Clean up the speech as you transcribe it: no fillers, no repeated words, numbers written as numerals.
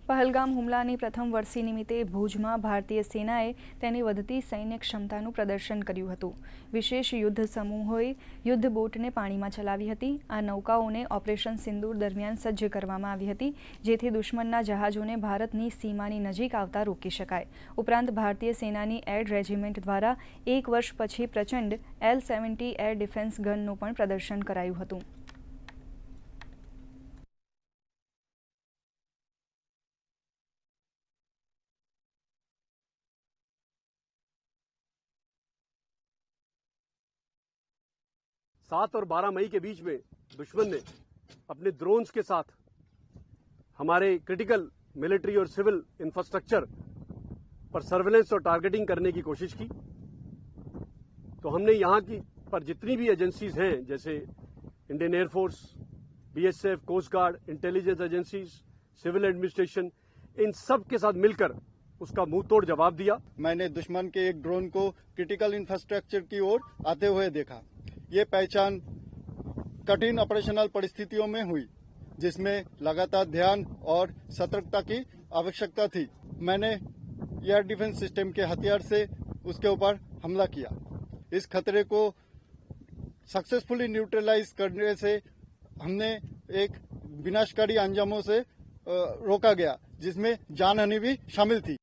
પહલગામ હુમલાની પ્રથમ વર્ષી નિમિત્તે ભુજમાં ભારતીય સેનાએ તેની વધતી સૈન્ય ક્ષમતાનું પ્રદર્શન કર્યું હતું. વિશેષ યુદ્ધ સમૂહોએ યુદ્ધ બોટને પાણીમાં ચલાવી હતી. આ નૌકાઓને ઓપરેશન સિંદૂર દરમિયાન સજ્જ કરવામાં આવી હતી, જેથી દુશ્મનના જહાજોને ભારતની સીમાની નજીક આવતા રોકી શકાય. ઉપરાંત ભારતીય સેનાની એર રેજિમેન્ટ દ્વારા 1 વર્ષ પછી પ્રચંડ L-70 એર ડિફેન્સ ગનનું પણ પ્રદર્શન કરાયું હતું. सात और 12 मई के बीच में दुश्मन ने अपने ड्रोन्स के साथ हमारे क्रिटिकल मिलिट्री और सिविल इंफ्रास्ट्रक्चर पर सर्वेलेंस और टारगेटिंग करने की कोशिश की. तो हमने यहाँ की पर जितनी भी एजेंसीज हैं, जैसे Indian air force, BSF, coast guard, intelligence agencies, civil administration, इन सब के साथ मिलकर उसका मुंह तोड़ जवाब दिया. मैंने दुश्मन के एक ड्रोन को क्रिटिकल इंफ्रास्ट्रक्चर की ओर आते हुए देखा. ये पहचान कठिन ऑपरेशनल परिस्थितियों में हुई, जिसमें लगातार ध्यान और सतर्कता की आवश्यकता थी. मैंने एयर डिफेंस सिस्टम के हथियार से उसके ऊपर हमला किया. इस खतरे को सक्सेसफुली न्यूट्रलाइज करने से हमने एक विनाशकारी अंजामों से रोका गया, जिसमें जानहानि भी शामिल थी.